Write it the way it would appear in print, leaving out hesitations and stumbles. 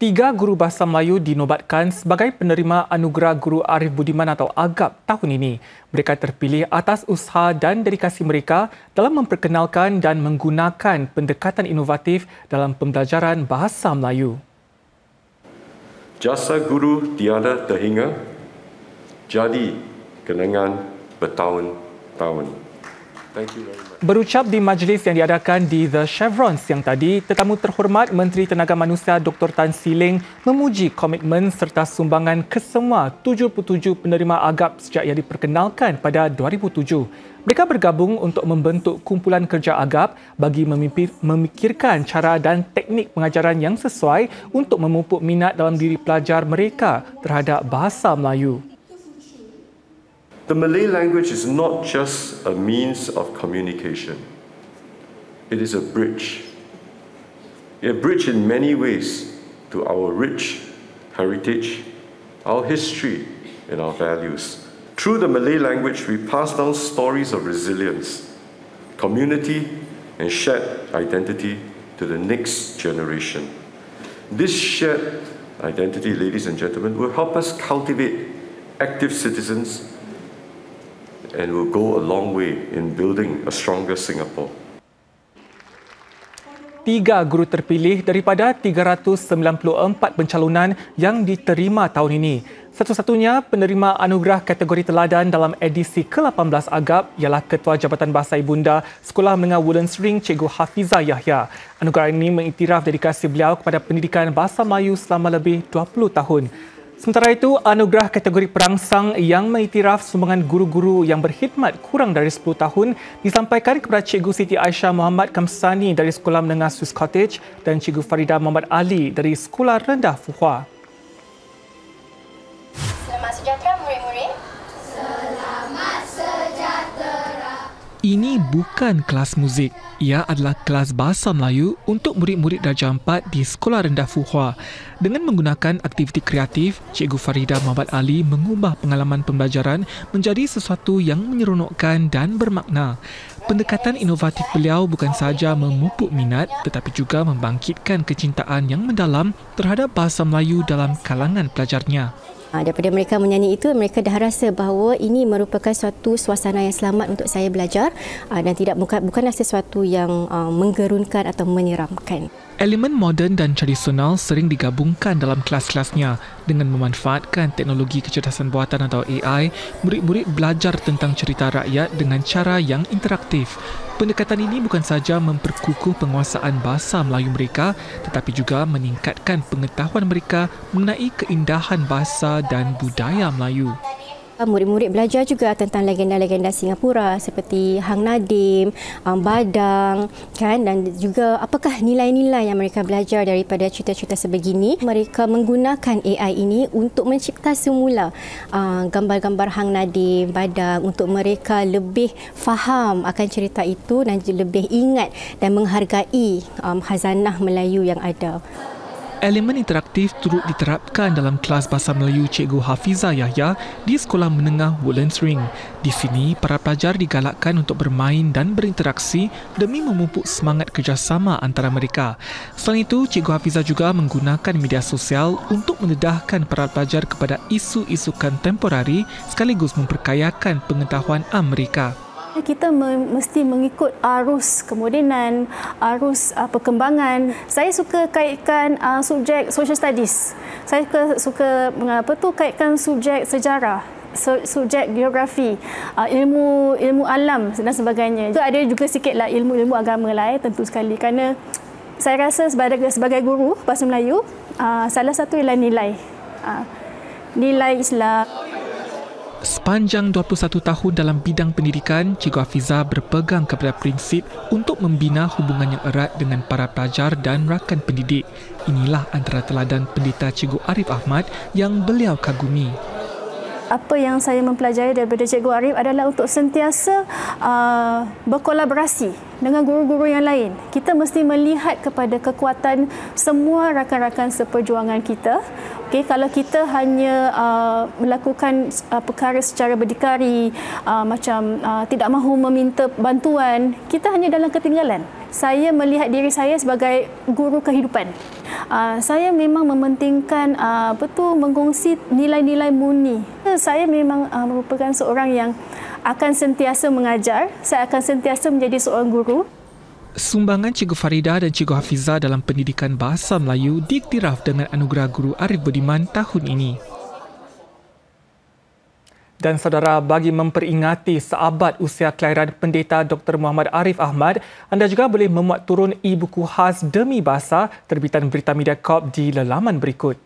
3 guru bahasa Melayu dinobatkan sebagai penerima Anugerah Guru Arif Budiman atau AGAP tahun ini. Mereka terpilih atas usaha dan dedikasi mereka dalam memperkenalkan dan menggunakan pendekatan inovatif dalam pembelajaran bahasa Melayu. Jasa guru tiada terhingga, jadi kenangan bertahun-tahun. Berucap di majlis yang diadakan di The Chevron siang tadi, tetamu terhormat Menteri Tenaga Manusia Dr. Tan Sri Leng memuji komitmen serta sumbangan kesemua 77 penerima AGAP sejak ia diperkenalkan pada 2007. Mereka bergabung untuk membentuk kumpulan kerja AGAP bagi memikirkan cara dan teknik pengajaran yang sesuai untuk memupuk minat dalam diri pelajar mereka terhadap bahasa Melayu. The Malay language is not just a means of communication. It is a bridge. A bridge in many ways to our rich heritage, our history, and our values. Through the Malay language, we pass down stories of resilience, community, and shared identity to the next generation. This shared identity, ladies and gentlemen, will help us cultivate active citizens and will go a long way in building a stronger Singapore. 3 guru terpilih daripada 394 pencalonan yang diterima tahun ini. Satu-satunya penerima anugerah kategori teladan dalam edisi ke-18 AGAP ialah Ketua Jabatan Bahasa Ibunda Sekolah Menengah Woodlands Ring Cikgu Hafizah Yahya. Anugerah ini mengiktiraf dedikasi beliau kepada pendidikan bahasa Melayu selama lebih 20 tahun. Sementara itu, anugerah kategori perangsang yang mengiktiraf sumbangan guru-guru yang berkhidmat kurang dari 10 tahun disampaikan kepada Cikgu Siti Aisyah Muhammad Kamsani dari Sekolah Menengah Swiss Cottage dan Cikgu Farida Muhammad Ali dari Sekolah Rendah Fuhua. Selamat sejahtera murid-murid. Selamat sejahtera. Ini bukan kelas muzik. Ia adalah kelas bahasa Melayu untuk murid-murid darjah 4 di Sekolah Rendah Fuhua. Dengan menggunakan aktiviti kreatif, Cikgu Farida Muhammad Ali mengubah pengalaman pembelajaran menjadi sesuatu yang menyeronokkan dan bermakna. Pendekatan inovatif beliau bukan sahaja memupuk minat tetapi juga membangkitkan kecintaan yang mendalam terhadap bahasa Melayu dalam kalangan pelajarnya. Daripada mereka menyanyi itu, mereka dah rasa bahawa ini merupakan suatu suasana yang selamat untuk saya belajar dan bukanlah sesuatu yang menggerunkan atau menyeramkan. Elemen moden dan tradisional sering digabungkan dalam kelas-kelasnya. Dengan memanfaatkan teknologi kecerdasan buatan atau AI, murid-murid belajar tentang cerita rakyat dengan cara yang interaktif. Pendekatan ini bukan sahaja memperkukuh penguasaan bahasa Melayu mereka tetapi juga meningkatkan pengetahuan mereka mengenai keindahan bahasa dan budaya Melayu. Murid-murid belajar juga tentang legenda-legenda Singapura seperti Hang Nadim, Badang, kan, dan juga apakah nilai-nilai yang mereka belajar daripada cerita-cerita sebegini. Mereka menggunakan AI ini untuk mencipta semula gambar-gambar Hang Nadim, Badang untuk mereka lebih faham akan cerita itu dan lebih ingat dan menghargai khazanah Melayu yang ada. Elemen interaktif turut diterapkan dalam kelas bahasa Melayu Cikgu Hafizah Yahya di Sekolah Menengah Woodlands Ring. Di sini, para pelajar digalakkan untuk bermain dan berinteraksi demi memupuk semangat kerjasama antara mereka. Selain itu, Cikgu Hafizah juga menggunakan media sosial untuk mendedahkan para pelajar kepada isu-isu kontemporari sekaligus memperkayakan pengetahuan mereka. Kita mesti mengikut arus kemodenan, arus perkembangan. Saya suka kaitkan subjek social studies. Saya suka kaitkan subjek sejarah, subjek geografi, ilmu alam dan sebagainya. Ada juga sikitlah ilmu agama lah, tentu sekali, kerana saya rasa sebagai guru bahasa Melayu, salah satu ialah nilai Islam. Sepanjang 21 tahun dalam bidang pendidikan, Cikgu Hafizah berpegang kepada prinsip untuk membina hubungan yang erat dengan para pelajar dan rakan pendidik. Inilah antara teladan pendeta Cikgu Arif Ahmad yang beliau kagumi. Apa yang saya mempelajari daripada Cikgu Arif adalah untuk sentiasa berkolaborasi dengan guru-guru yang lain. Kita mesti melihat kepada kekuatan semua rakan-rakan seperjuangan kita. Kalau kita hanya melakukan perkara secara berdikari, tidak mahu meminta bantuan, kita hanya dalam ketinggalan. Saya melihat diri saya sebagai guru kehidupan. Saya memang mementingkan mengkongsi nilai-nilai murni. Saya memang merupakan seorang yang akan sentiasa mengajar. Saya akan sentiasa menjadi seorang guru. Sumbangan Cikgu Farida dan Cikgu Hafizah dalam pendidikan bahasa Melayu diiktiraf dengan Anugerah Guru Arif Budiman tahun ini. Dan saudara, bagi memperingati seabad usia kelahiran Pendeta Dr. Muhammad Arif Ahmad, anda juga boleh memuat turun e-buku khas Demi Bahasa terbitan Berita Media Corp di laman berikut.